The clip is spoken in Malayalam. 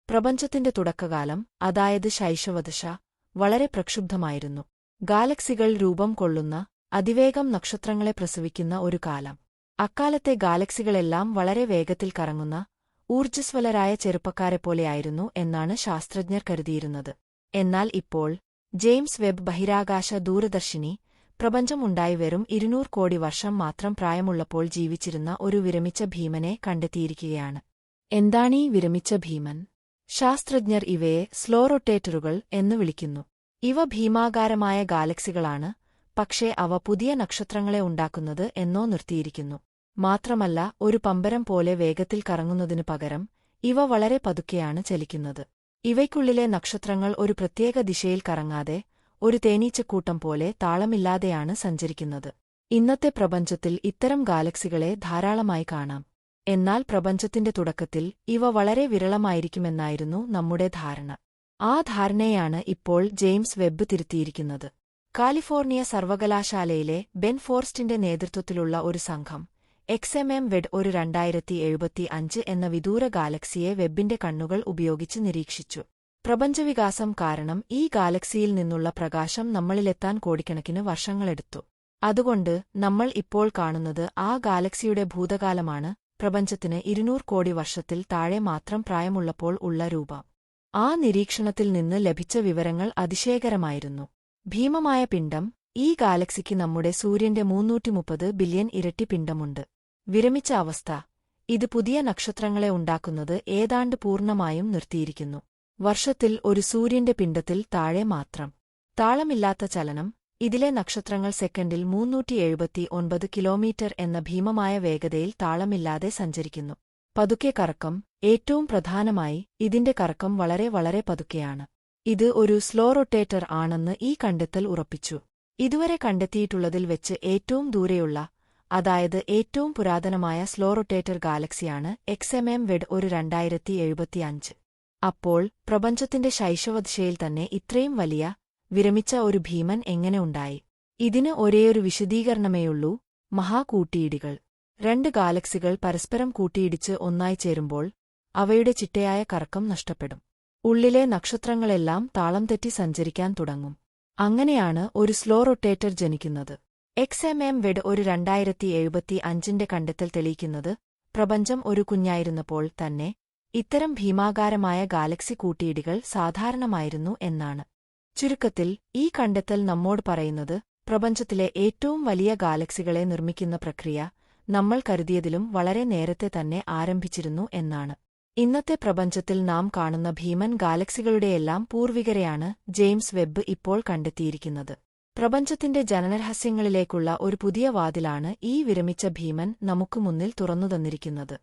പ്രപഞ്ചത്തിന്റെ തുടക്കകാലം, അതായത് ശൈശവദശ, വളരെ പ്രക്ഷുബ്ധമായിരുന്നു. ഗാലക്സികൾ രൂപം കൊള്ളുന്ന, അതിവേഗം നക്ഷത്രങ്ങളെ പ്രസവിക്കുന്ന ഒരു കാലം. അക്കാലത്തെ ഗാലക്സികളെല്ലാം വളരെ വേഗത്തിൽ കറങ്ങുന്ന, ഊർജ്ജസ്വലരായ ചെറുപ്പക്കാരെപ്പോലെയായിരുന്നു എന്നാണ് ശാസ്ത്രജ്ഞർ കരുതിയിരുന്നത്. എന്നാൽ ഇപ്പോൾ, ജെയിംസ് വെബ് ബഹിരാകാശ ദൂരദർശിനി, പ്രപഞ്ചം ഉണ്ടായി വെറും 200 കോടി വർഷം മാത്രം പ്രായമുള്ളപ്പോൾ ജീവിച്ചിരുന്ന ഒരു വിരമിച്ച ഭീമനെ കണ്ടെത്തിയിരിക്കുകയാണ്. എന്താണീ വിരമിച്ച ഭീമൻ? ശാസ്ത്രജ്ഞർ ഇവയെ സ്ലോ റൊട്ടേറ്ററുകൾ എന്നു വിളിക്കുന്നു. ഇവ ഭീമാകാരമായ ഗാലക്സികളാണ്, പക്ഷേ അവ പുതിയ നക്ഷത്രങ്ങളെ ഉണ്ടാക്കുന്നത് എന്നോ നിർത്തിയിരിക്കുന്നു. മാത്രമല്ല, ഒരു പമ്പരം പോലെ വേഗത്തിൽ കറങ്ങുന്നതിനു പകരം ഇവ വളരെ പതുക്കെയാണ് ചലിക്കുന്നത്. ഇവയ്ക്കുള്ളിലെ നക്ഷത്രങ്ങൾ ഒരു പ്രത്യേക ദിശയിൽ കറങ്ങാതെ, ഒരു തേനീച്ചക്കൂട്ടം പോലെ താളമില്ലാതെയാണ് സഞ്ചരിക്കുന്നത്. ഇന്നത്തെ പ്രപഞ്ചത്തിൽ ഇത്തരം ഗാലക്സികളെ ധാരാളമായി കാണാം. എന്നാൽ പ്രപഞ്ചത്തിന്റെ തുടക്കത്തിൽ ഇവ വളരെ വിരളമായിരിക്കുമെന്നായിരുന്നു നമ്മുടെ ധാരണ. ആ ധാരണയാണ് ഇപ്പോൾ ജെയിംസ് വെബ് തിരുത്തിയിരിക്കുന്നത്. കാലിഫോർണിയ സർവകലാശാലയിലെ ബെൻ ഫോർസ്റ്റിന്റെ നേതൃത്വത്തിലുള്ള ഒരു സംഘം XMM വെഡ് ഒരു 2075 എന്ന വിദൂര ഗാലക്സിയെ വെബിന്റെ കണ്ണുകൾ ഉപയോഗിച്ച് നിരീക്ഷിച്ചു. പ്രപഞ്ചവികാസം കാരണം ഈ ഗാലക്സിയിൽ നിന്നുള്ള പ്രകാശം നമ്മളിലെത്താൻ കോടിക്കണക്കിന് വർഷങ്ങളെടുത്തു. അതുകൊണ്ട് നമ്മൾ ഇപ്പോൾ കാണുന്നത് ആ ഗാലക്സിയുടെ ഭൂതകാലമാണ്, പ്രപഞ്ചത്തിന് 200 കോടി വർഷത്തിൽ താഴെ മാത്രം പ്രായമുള്ളപ്പോൾ ഉള്ള രൂപം. ആ നിരീക്ഷണത്തിൽ നിന്ന് ലഭിച്ച വിവരങ്ങൾ അതിശയകരമായിരുന്നു. ഭീമമായ പിണ്ഡം, ഈ ഗാലക്സിക്ക് നമ്മുടെ സൂര്യന്റെ 330 ബില്യൺ ഇരട്ടി പിണ്ഡമുണ്ട്. വിരമിച്ച അവസ്ഥ, ഇത് പുതിയ നക്ഷത്രങ്ങളെ ഉണ്ടാക്കുന്നത് ഏതാണ്ട് പൂർണ്ണമായും നിർത്തിയിരിക്കുന്നു. വർഷത്തിൽ ഒരു സൂര്യന്റെ പിണ്ഡത്തിൽ താഴെ മാത്രം. താളമില്ലാത്ത ചലനം, ഇതിലെ നക്ഷത്രങ്ങൾ സെക്കൻഡിൽ 379 കിലോമീറ്റർ എന്ന ഭീമമായ വേഗതയിൽ താളമില്ലാതെ സഞ്ചരിക്കുന്നു. പതുക്കെ കറക്കം, ഏറ്റവും പ്രധാനമായി ഇതിന്റെ കറക്കം വളരെ വളരെ പതുക്കെയാണ്. ഇത് ഒരു സ്ലോ റൊട്ടേറ്റർ ആണെന്ന് ഈ കണ്ടെത്തൽ ഉറപ്പിച്ചു. ഇതുവരെ കണ്ടെത്തിയിട്ടുള്ളതിൽ വെച്ച് ഏറ്റവും ദൂരെയുള്ള, അതായത് ഏറ്റവും പുരാതനമായ സ്ലോ റൊട്ടേറ്റർ ഗാലക്സിയാണ് XMM വെഡ് ഒരു 2075. അപ്പോൾ പ്രപഞ്ചത്തിന്റെ ശൈശവദശയിൽ തന്നെ ഇത്രയും വലിയ, വിരമിച്ച ഒരു ഭീമൻ എങ്ങനെ ഉണ്ടായി? ഇതിന് ഒരേയൊരു വിശദീകരണമേയുള്ളൂ: മഹാകൂട്ടിയിടികൾ. 2 ഗാലക്സികൾ പരസ്പരം കൂട്ടിയിടിച്ച് ഒന്നായി ചേരുമ്പോൾ അവയുടെ ചിട്ടയായ കറക്കം നഷ്ടപ്പെടും. ഉള്ളിലെ നക്ഷത്രങ്ങളെല്ലാം താളം തെറ്റി സഞ്ചരിക്കാൻ തുടങ്ങും. അങ്ങനെയാണ് ഒരു സ്ലോ റൊട്ടേറ്റർ ജനിക്കുന്നത്. XMM വെഡ് ഒരു 2075ന്റെ കണ്ടെത്തൽ തെളിയിക്കുന്നത്, പ്രപഞ്ചം ഒരു കുഞ്ഞായിരുന്നപ്പോൾ തന്നെ ഇത്തരം ഭീമാകാരമായ ഗാലക്സി കൂട്ടിയിടികൾ സാധാരണമായിരുന്നു എന്നാണ്. ചുരുക്കത്തിൽ, ഈ കണ്ടെത്തൽ നമ്മോട് പറയുന്നത്, പ്രപഞ്ചത്തിലെ ഏറ്റവും വലിയ ഗാലക്സികളെ നിർമ്മിക്കുന്ന പ്രക്രിയ നമ്മൾ കരുതിയതിലും വളരെ നേരത്തെ തന്നെ ആരംഭിച്ചിരുന്നു എന്നാണ്. ഇന്നത്തെ പ്രപഞ്ചത്തിൽ നാം കാണുന്ന ഭീമൻ ഗാലക്സികളുടെയെല്ലാം പൂർവികരെയാണ് ജെയിംസ് വെബ് ഇപ്പോൾ കണ്ടെത്തിയിരിക്കുന്നത്. പ്രപഞ്ചത്തിന്റെ ജനനരഹസ്യങ്ങളിലേക്കുള്ള ഒരു പുതിയ വാതിലാണ് ഈ വിരമിച്ച ഭീമൻ നമുക്ക് മുന്നിൽ തുറന്നുതന്നിരിക്കുന്നത്.